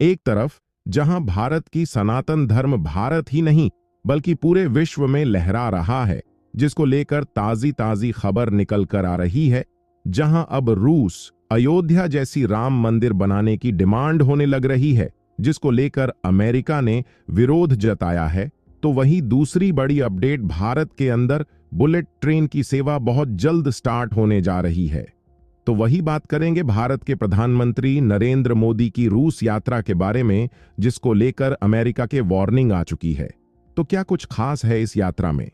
एक तरफ जहां भारत की सनातन धर्म भारत ही नहीं बल्कि पूरे विश्व में लहरा रहा है, जिसको लेकर ताजी ताजी खबर निकल कर आ रही है, जहां अब रूस अयोध्या जैसी राम मंदिर बनाने की डिमांड होने लग रही है, जिसको लेकर अमेरिका ने विरोध जताया है, तो वहीं दूसरी बड़ी अपडेट भारत के अंदर बुलेट ट्रेन की सेवा बहुत जल्द स्टार्ट होने जा रही है। तो वही बात करेंगे भारत के प्रधानमंत्री नरेंद्र मोदी की रूस यात्रा के बारे में, जिसको लेकर अमेरिका के वार्निंग आ चुकी है। तो क्या कुछ खास है इस यात्रा में,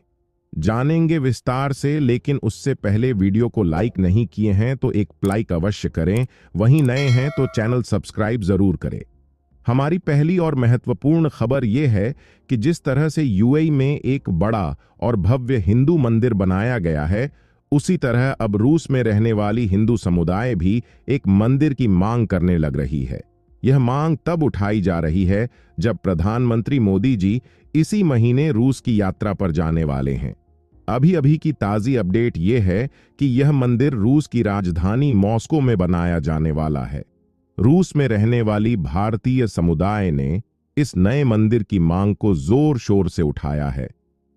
जानेंगे विस्तार से। लेकिन उससे पहले वीडियो को लाइक नहीं किए हैं तो एक लाइक अवश्य करें, वहीं नए हैं तो चैनल सब्सक्राइब जरूर करें। हमारी पहली और महत्वपूर्ण खबर यह है कि जिस तरह से यूएई में एक बड़ा और भव्य हिंदू मंदिर बनाया गया है, उसी तरह अब रूस में रहने वाली हिंदू समुदाय भी एक मंदिर की मांग करने लग रही है। यह मांग तब उठाई जा रही है जब प्रधानमंत्री मोदी जी इसी महीने रूस की यात्रा पर जाने वाले हैं। अभी अभी की ताजी अपडेट यह है कि यह मंदिर रूस की राजधानी मॉस्को में बनाया जाने वाला है। रूस में रहने वाली भारतीय समुदाय ने इस नए मंदिर की मांग को जोर शोर से उठाया है।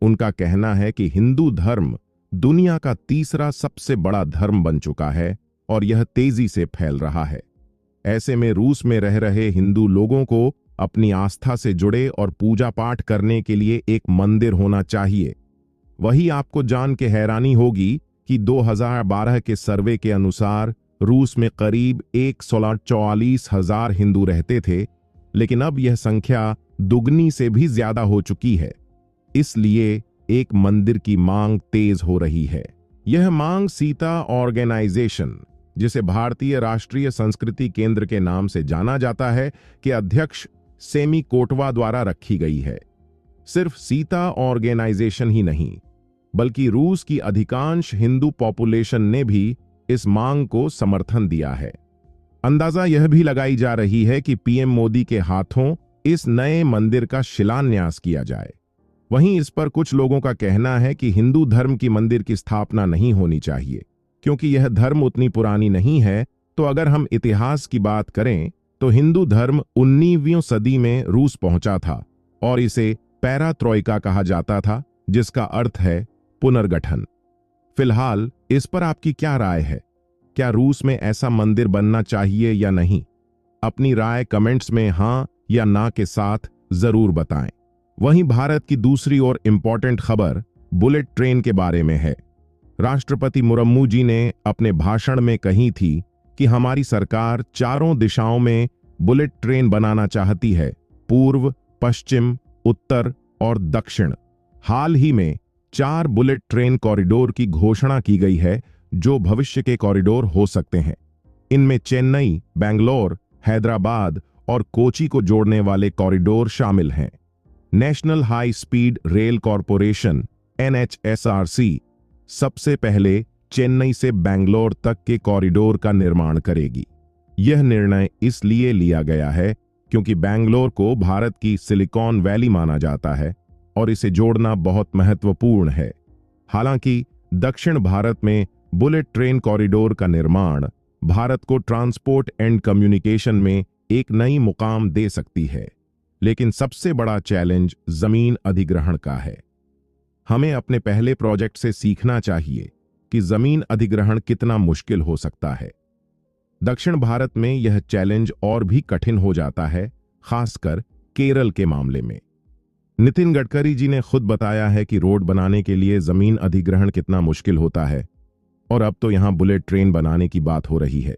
उनका कहना है कि हिंदू धर्म दुनिया का तीसरा सबसे बड़ा धर्म बन चुका है और यह तेजी से फैल रहा है। ऐसे में रूस में रह रहे हिंदू लोगों को अपनी आस्था से जुड़े और पूजा पाठ करने के लिए एक मंदिर होना चाहिए। वही आपको जान के हैरानी होगी कि 2012 के सर्वे के अनुसार रूस में करीब 1,44,000 हिंदू रहते थे, लेकिन अब यह संख्या दुगनी से भी ज्यादा हो चुकी है। इसलिए एक मंदिर की मांग तेज हो रही है। यह मांग सीता ऑर्गेनाइजेशन, जिसे भारतीय राष्ट्रीय संस्कृति केंद्र के नाम से जाना जाता है, के अध्यक्ष सेमी कोटवा द्वारा रखी गई है। सिर्फ सीता ऑर्गेनाइजेशन ही नहीं, बल्कि रूस की अधिकांश हिंदू पॉपुलेशन ने भी इस मांग को समर्थन दिया है। अंदाजा यह भी लगाई जा रही है कि पीएम मोदी के हाथों इस नए मंदिर का शिलान्यास किया जाए। वहीं इस पर कुछ लोगों का कहना है कि हिंदू धर्म की मंदिर की स्थापना नहीं होनी चाहिए, क्योंकि यह धर्म उतनी पुरानी नहीं है। तो अगर हम इतिहास की बात करें तो हिंदू धर्म 19वीं सदी में रूस पहुंचा था और इसे पैरात्रोइका कहा जाता था, जिसका अर्थ है पुनर्गठन। फिलहाल इस पर आपकी क्या राय है? क्या रूस में ऐसा मंदिर बनना चाहिए या नहीं? अपनी राय कमेंट्स में हां या ना के साथ जरूर बताएं। वहीं भारत की दूसरी और इंपॉर्टेंट खबर बुलेट ट्रेन के बारे में है। राष्ट्रपति मुर्मू जी ने अपने भाषण में कही थी कि हमारी सरकार चारों दिशाओं में बुलेट ट्रेन बनाना चाहती है, पूर्व, पश्चिम, उत्तर और दक्षिण। हाल ही में 4 बुलेट ट्रेन कॉरिडोर की घोषणा की गई है, जो भविष्य के कॉरिडोर हो सकते हैं। इनमें चेन्नई, बेंगलोर, हैदराबाद और कोची को जोड़ने वाले कॉरिडोर शामिल हैं। National high speed rail corporation NHSRC सबसे पहले चेन्नई से बेंगलोर तक के कॉरिडोर का निर्माण करेगी। यह निर्णय इसलिए लिया गया है क्योंकि बेंगलोर को भारत की सिलिकॉन वैली माना जाता है और इसे जोड़ना बहुत महत्वपूर्ण है। हालांकि दक्षिण भारत में बुलेट ट्रेन कॉरिडोर का निर्माण भारत को ट्रांसपोर्ट एंड कम्युनिकेशन में एक नई मुकाम दे सकती है, लेकिन सबसे बड़ा चैलेंज जमीन अधिग्रहण का है। हमें अपने पहले प्रोजेक्ट से सीखना चाहिए कि जमीन अधिग्रहण कितना मुश्किल हो सकता है। दक्षिण भारत में यह चैलेंज और भी कठिन हो जाता है, खासकर केरल के मामले में। नितिन गडकरी जी ने खुद बताया है कि रोड बनाने के लिए जमीन अधिग्रहण कितना मुश्किल होता है, और अब तो यहां बुलेट ट्रेन बनाने की बात हो रही है।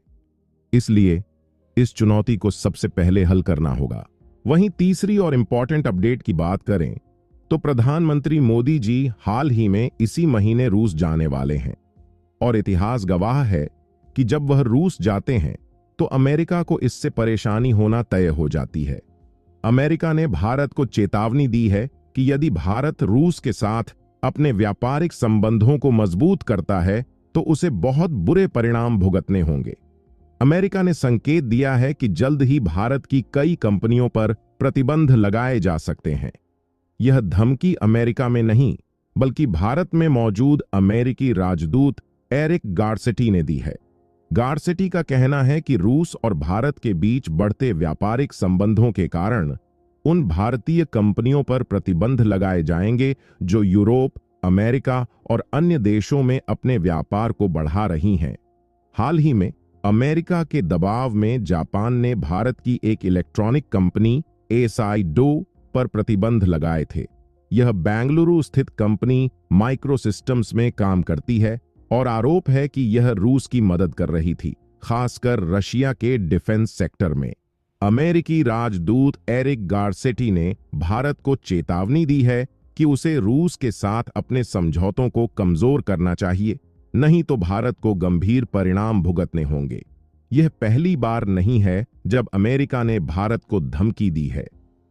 इसलिए इस चुनौती को सबसे पहले हल करना होगा। वहीं तीसरी और इंपॉर्टेंट अपडेट की बात करें तो प्रधानमंत्री मोदी जी हाल ही में इसी महीने रूस जाने वाले हैं, और इतिहास गवाह है कि जब वह रूस जाते हैं तो अमेरिका को इससे परेशानी होना तय हो जाती है। अमेरिका ने भारत को चेतावनी दी है कि यदि भारत रूस के साथ अपने व्यापारिक संबंधों को मजबूत करता है तो उसे बहुत बुरे परिणाम भुगतने होंगे। अमेरिका ने संकेत दिया है कि जल्द ही भारत की कई कंपनियों पर प्रतिबंध लगाए जा सकते हैं। यह धमकी अमेरिका में नहीं, बल्कि भारत में मौजूद अमेरिकी राजदूत एरिक गार्सेटी ने दी है। गारसेटी का कहना है कि रूस और भारत के बीच बढ़ते व्यापारिक संबंधों के कारण उन भारतीय कंपनियों पर प्रतिबंध लगाए जाएंगे जो यूरोप, अमेरिका और अन्य देशों में अपने व्यापार को बढ़ा रही हैं। हाल ही में अमेरिका के दबाव में जापान ने भारत की एक इलेक्ट्रॉनिक कंपनी एसआई डो पर प्रतिबंध लगाए थे। यह बेंगलुरु स्थित कंपनी माइक्रोसिस्टम्स में काम करती है और आरोप है कि यह रूस की मदद कर रही थी, खासकर रशिया के डिफेंस सेक्टर में। अमेरिकी राजदूत एरिक गारसेटी ने भारत को चेतावनी दी है कि उसे रूस के साथ अपने समझौतों को कमजोर करना चाहिए, नहीं तो भारत को गंभीर परिणाम भुगतने होंगे। यह पहली बार नहीं है जब अमेरिका ने भारत को धमकी दी है।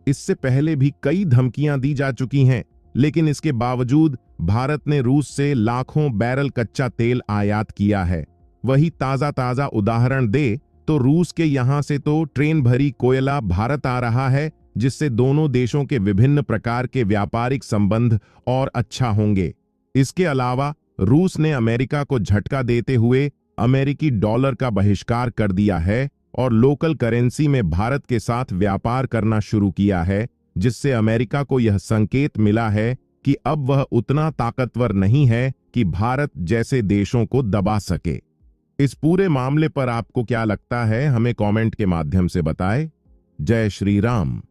इससे पहले भी कई धमकियां दी जा चुकी हैं, लेकिन इसके बावजूद भारत ने रूस से लाखों बैरल कच्चा तेल आयात किया है। वही ताजा उदाहरण दे तो रूस के यहां से तो ट्रेन भरी कोयला भारत आ रहा है, जिससे दोनों देशों के विभिन्न प्रकार के व्यापारिक संबंध और अच्छा होंगे। इसके अलावा रूस ने अमेरिका को झटका देते हुए अमेरिकी डॉलर का बहिष्कार कर दिया है और लोकल करेंसी में भारत के साथ व्यापार करना शुरू किया है, जिससे अमेरिका को यह संकेत मिला है कि अब वह उतना ताकतवर नहीं है कि भारत जैसे देशों को दबा सके। इस पूरे मामले पर आपको क्या लगता है, हमें कमेंट के माध्यम से बताएं। जय श्री राम।